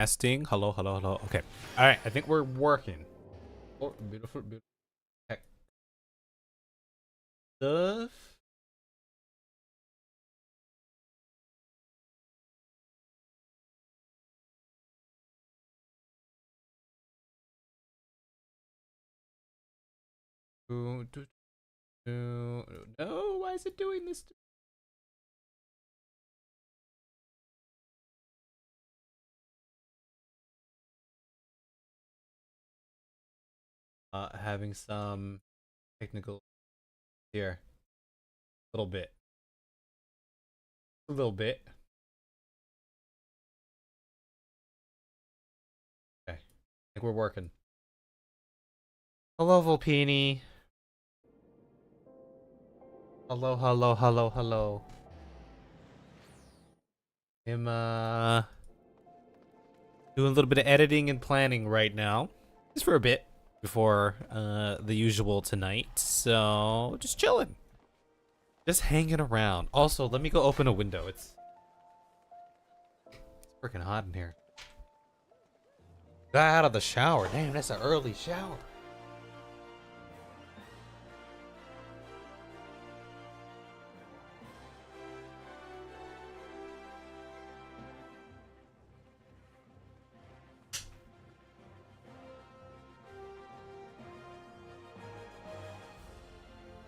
Testing. Hello, hello, hello. Okay. All right. I think we're working. Oh, beautiful, beautiful. Tech stuff. No, why is it doing this? Having some technical here. A little bit. A little bit. Okay. I think we're working. Hello, Volpini. Hello, hello, hello, hello. I'm doing a little bit of editing and planning right now. Just for a bit before the usual tonight. So just chilling. Just hanging around. Also, let me go open a window. It's freaking hot in here. Got out of the shower. Damn, that's an early shower.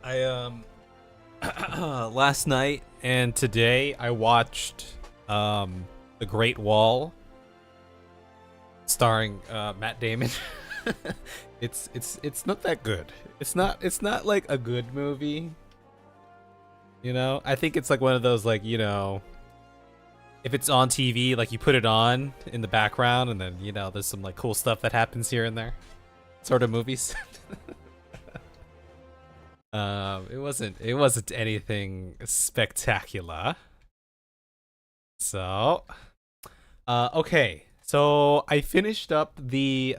I last night and today I watched The Great Wall starring Matt Damon. It's not that good. It's not like a good movie. You know? I think it's like one of those, like, you know, if it's on TV, like you put it on in the background and then, you know, there's some like cool stuff that happens here and there. Sort of movies. It wasn't anything spectacular. So, okay. So I finished up the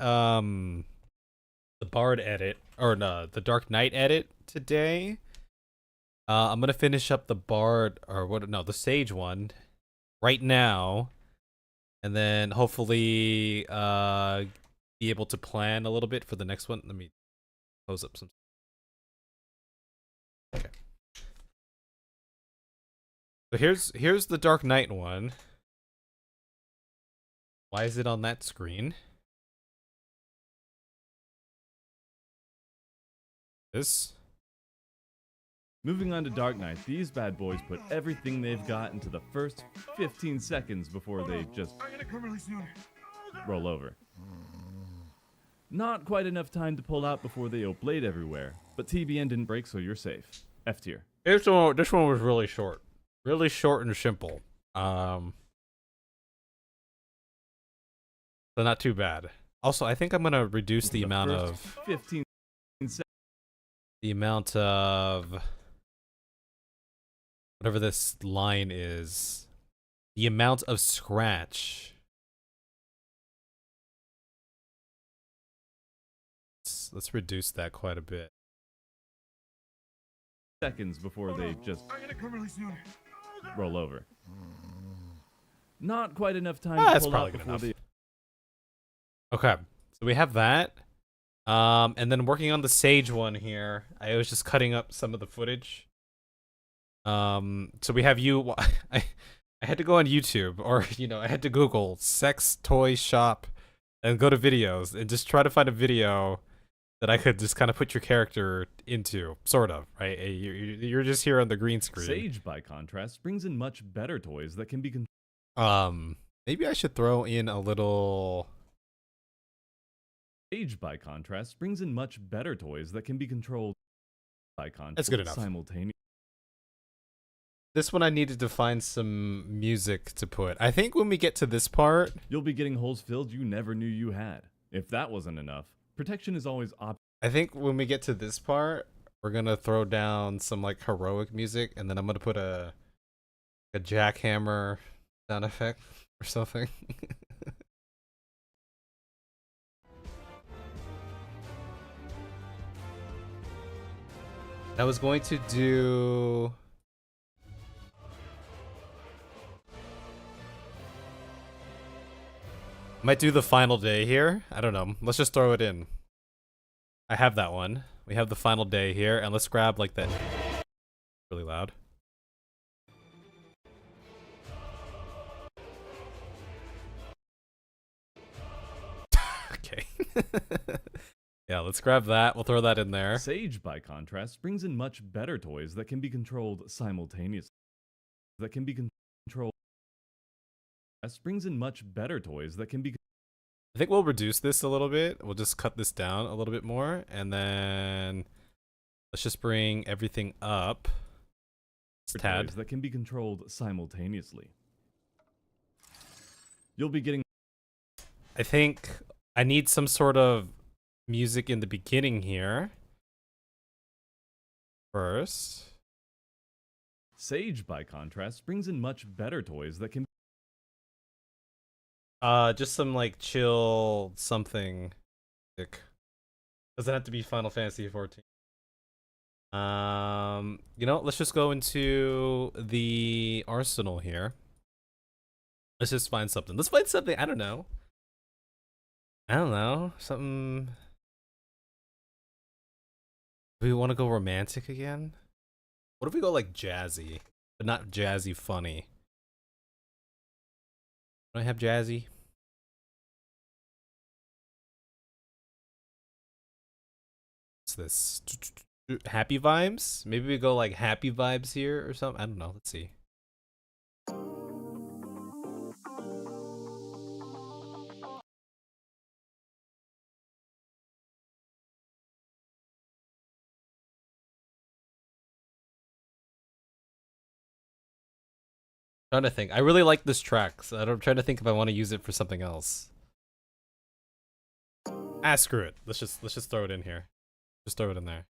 Bard edit, or no, the Dark Knight edit today. I'm gonna finish up the Bard, or what? No, the Sage one right now, and then hopefully be able to plan a little bit for the next one. Let me close up some. Okay. So here's the Dark Knight one. Why is it on that screen? This. Moving on to Dark Knight, these bad boys put everything they've got into the first 15 seconds before they just roll over. Not quite enough time to pull out before they blade everywhere, but TBN didn't break, so you're safe. F tier. This one was really short and simple. So not too bad. Also, I think I'm gonna reduce the amount of 15 the amount of whatever this line is. The amount of scratch. Let's reduce that quite a bit. Seconds before they just roll over. Not quite enough time to That's pull probably out good before enough. they... Okay, so we have that. And then working on the Sage one here, I was just cutting up some of the footage. So we have you. I had to go on YouTube, or you know, I had to Google sex toy shop and go to videos and just try to find a video that I could just kind of put your character into, sort of, right? You're just here on the green screen. Sage, by contrast, brings in much better toys that can be... Maybe I should throw in a little... Sage, by contrast, brings in much better toys that can be controlled by contrast. That's good enough. Simultaneously. This one I needed to find some music to put. I think when we get to this part... You'll be getting holes filled you never knew you had. If that wasn't enough, protection is always I think when we get to this part, we're gonna throw down some like heroic music, and then I'm gonna put a jackhammer sound effect or something. I was going to do... Might do the final day here. I don't know. Let's just throw it in. I have that one. We have the final day here, and let's grab like that. Really loud. Okay. Yeah, let's grab that. We'll throw that in there. Sage, by contrast, brings in much better toys that can be controlled simultaneously. I think we'll reduce this a little bit. We'll just cut this down a little bit more, and then let's just bring everything up. Tad. That can be controlled simultaneously. You'll be getting. I think I need some sort of music in the beginning here. First. Sage, by contrast, brings in much better toys that can. Just some like chill something. Doesn't have to be Final Fantasy 14. You know, let's just go into the arsenal here. Let's just find something. Let's find something. I don't know. Something. Do we want to go romantic again? What if we go like jazzy, but not jazzy funny? Do I have jazzy? What's this? Happy vibes? Maybe we go like happy vibes here or something. I don't know. Let's see. Trying to think. I really like this track, so I'm trying to think if I want to use it for something else. Ah, screw it. Let's just throw it in here. Just throw it in there.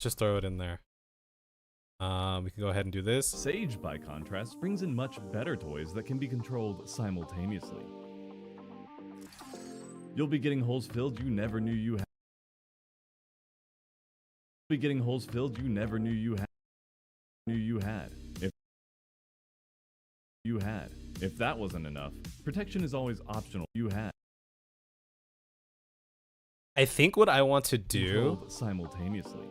Just throw it in there. We can go ahead and do this. Sage, by contrast, brings in much better toys that can be controlled simultaneously. You'll be getting holes filled you never knew you had. You'll be getting holes filled you never knew you had. If that wasn't enough, protection is always optional. I think what I want to do simultaneously.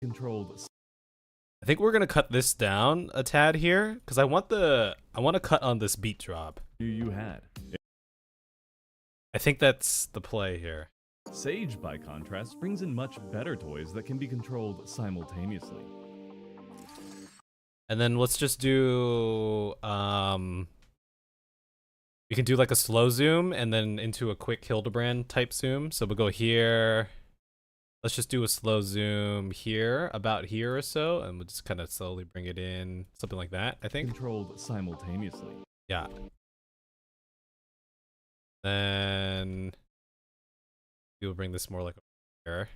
I think we're gonna cut this down a tad here because I want to cut on this beat drop. I think that's the play here. Sage, by contrast, brings in much better toys that can be controlled simultaneously. And then let's just do we can do like a slow zoom and then into a quick Hildebrand type zoom. So we'll go here. Let's just do a slow zoom here, about here or so, and we'll just kind of slowly bring it in, something like that, I think. Controlled simultaneously. Yeah. Then we'll bring this more like here.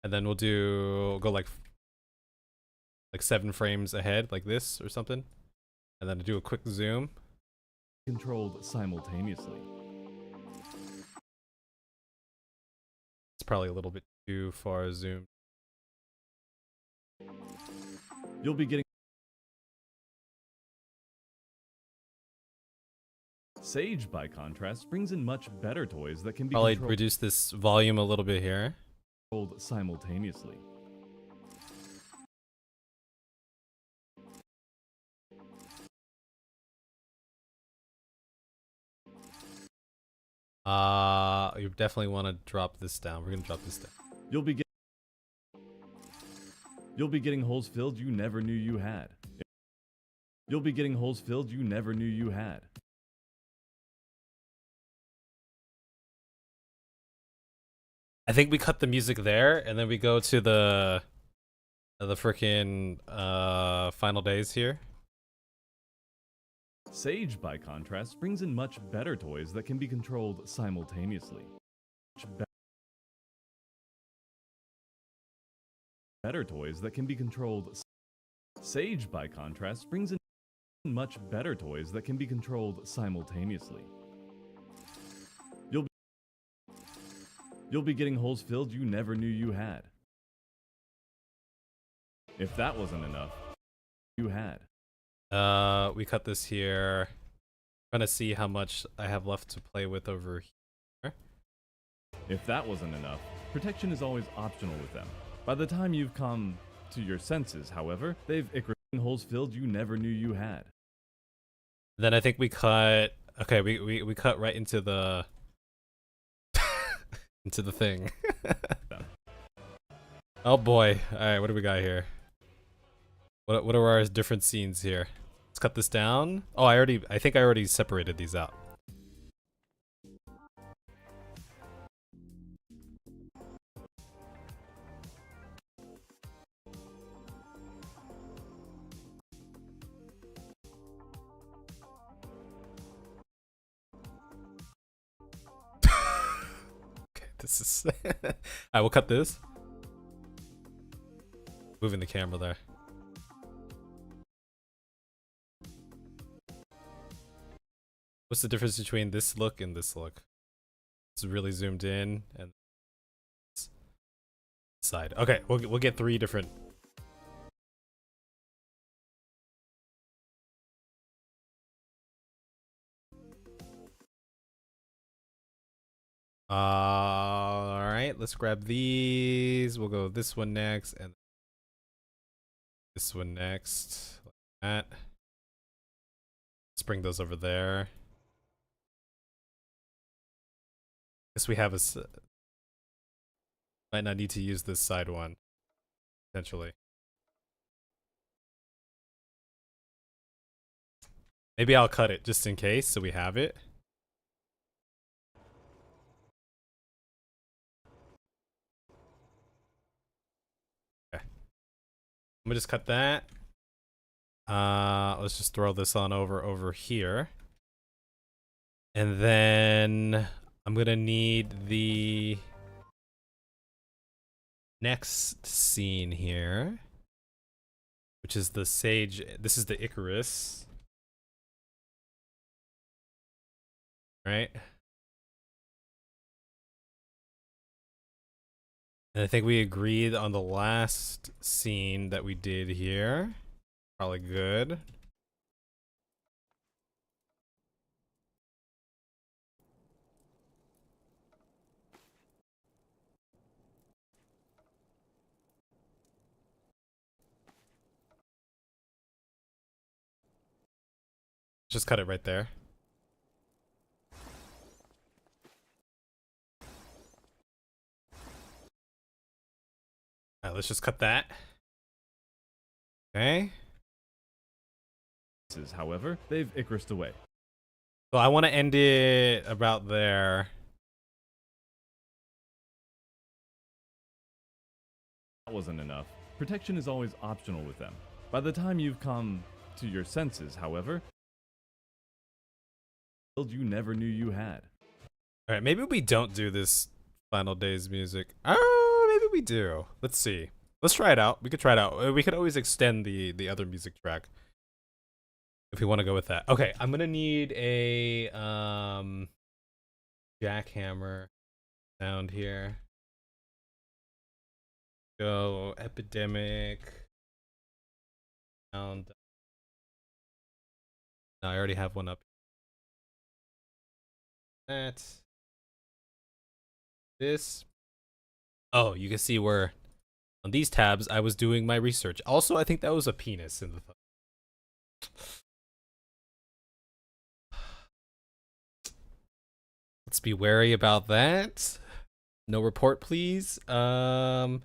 And then we'll go like 7 frames ahead, like this or something. And then do a quick zoom. Controlled simultaneously. It's probably a little bit too far zoomed. You'll be getting. Sage, by contrast, brings in much better toys that can be probably reduce this volume a little bit here. Controlled simultaneously. You definitely want to drop this down. We're gonna drop this down. You'll be getting holes filled you never knew you had. You'll be getting holes filled you never knew you had. I think we cut the music there, and then we go to the freaking final days here. Sage, by contrast, brings in much better toys that can be controlled simultaneously. Better toys that can be controlled. Sage, by contrast, brings in much better toys that can be controlled simultaneously. You'll be getting holes filled you never knew you had. If that wasn't enough, you had. We cut this here. Trying to see how much I have left to play with over here. If that wasn't enough, protection is always optional with them. By the time you've come to your senses, however, they've Icarus holes filled you never knew you had. Then I think we cut. Okay, we cut right into the into the thing. Oh boy! All right, what do we got here? What are our different scenes here? Let's cut this down. Oh, I think I already separated these out. Okay, this is. Alright, we'll cut this. Moving the camera there. What's the difference between this look and this look? It's really zoomed in and this side. Okay, we'll get 3 different. All right, let's grab these. We'll go this one next and this one next, like that. Let's bring those over there. Guess we have might not need to use this side one, potentially. Maybe I'll cut it just in case, so we have it. Okay. I'm gonna just cut that. Let's just throw this on over here. And then I'm gonna need the next scene here, which is the sage. This is the Icarus, right? And I think we agreed on the last scene that we did here. Probably good. Just cut it right there. Alright, let's just cut that. Okay. However, they've Icarused away. So I want to end it about there. That wasn't enough. Protection is always optional with them. By the time you've come to your senses, however, you never knew you had. Alright, maybe we don't do this Final Days music. Oh, maybe we do. Let's see. Let's try it out. We could try it out. We could always extend the other music track if we want to go with that. Okay, I'm gonna need a jackhammer sound here. Go epidemic sound. No, I already have one up. That. This. Oh, you can see where on these tabs I was doing my research. Also, I think that was a penis in the Let's be wary about that. No report, please. Jackhammer.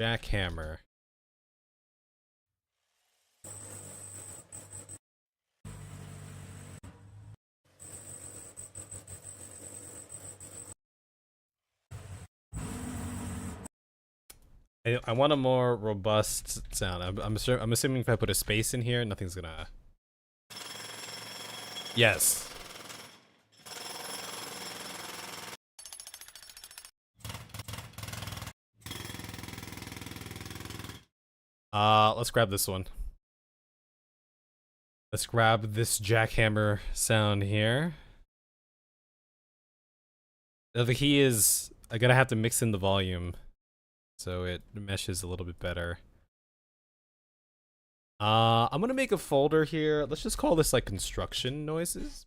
Jackhammer. I want a more robust sound. I'm assuming if I put a space in here, nothing's gonna. Yes. Let's grab this one. Let's grab this jackhammer sound here. Now the key is I gotta have to mix in the volume so it meshes a little bit better. I'm gonna make a folder here. Let's just call this like construction noises.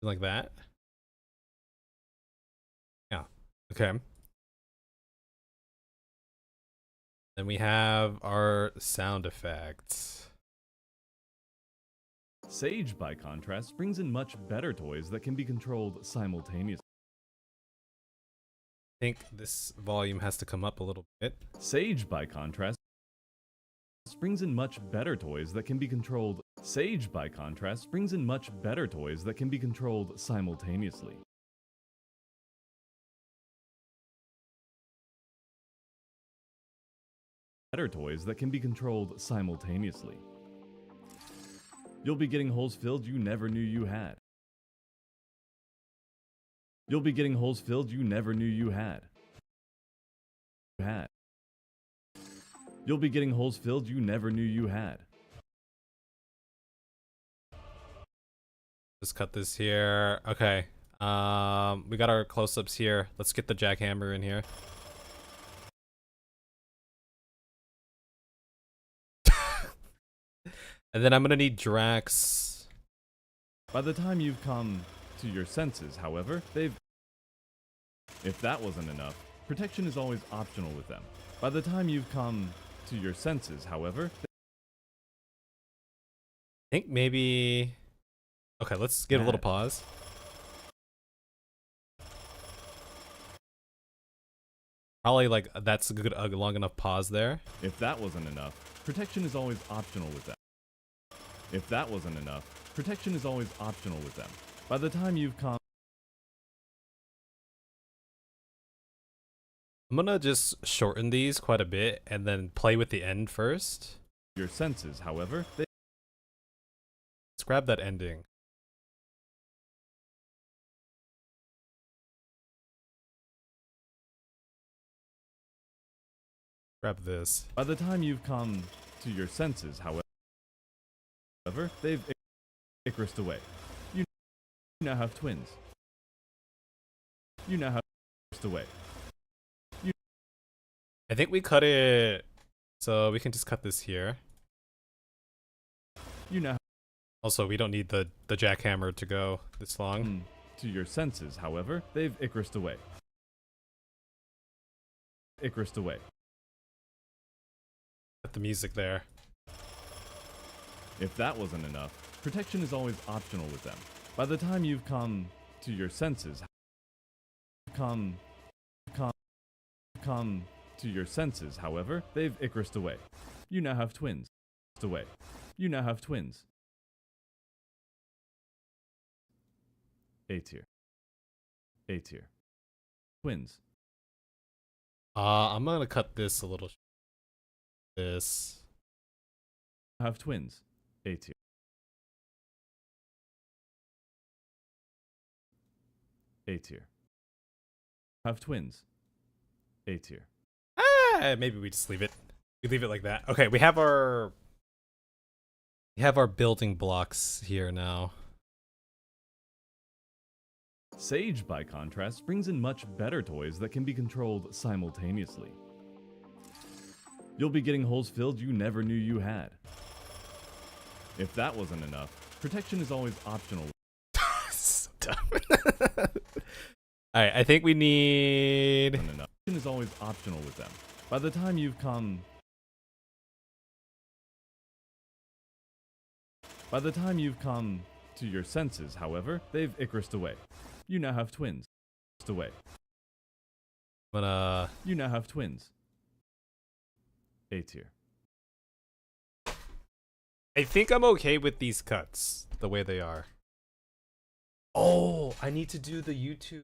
Like that. Yeah. Okay. Then we have our sound effects. Sage, by contrast, brings in much better toys that can be controlled simultaneously. I think this volume has to come up a little bit. Sage, by contrast, brings in much better toys that can be controlled. Sage, by contrast, brings in much better toys that can be controlled simultaneously. Better toys that can be controlled simultaneously. You'll be getting holes filled you never knew you had. You'll be getting holes filled you never knew you had. You'll be getting holes filled you never knew you had. Just cut this here. Okay. We got our close-ups here. Let's get the jackhammer in here. And then I'm gonna need Drax. By the time you've come to your senses, however, they've... If that wasn't enough, protection is always optional with them. By the time you've come to your senses, however... I think maybe... Okay, let's give a little pause. Probably like that's a good, long enough pause there. If that wasn't enough, protection is always optional with them. If that wasn't enough, protection is always optional with them. By the time you've come... I'm gonna just shorten these quite a bit and then play with the end first. Your senses, however, they... Let's grab that ending. Grab this. By the time you've come to your senses, however, they've Icarused away. You now have twins. You now have Icarused away. I think we cut it, so we can just cut this here. You now... Also, we don't need the jackhammer to go this long. To your senses, however, they've Icarused away. Icarused away. Cut the music there. If that wasn't enough, protection is always optional with them. By the time you've come to your senses, come to your senses, however, they've Icarused away. You now have twins. Away. You now have twins. A tier. A tier. Twins. I'm gonna cut this a little. This. Have twins. A tier. A tier. Have twins. A tier. Maybe we just leave it. We leave it like that. Okay, we have our building blocks here now. Sage, by contrast, brings in much better toys that can be controlled simultaneously. You'll be getting holes filled you never knew you had. If that wasn't enough, protection is always optional. So dumb. Alright, I think we need... Protection is always optional with them. By the time you've come... By the time you've come to your senses, however, they've Icarused away. You now have twins. Away. You now have twins. A tier. I think I'm okay with these cuts, the way they are. Oh, I need to do the YouTube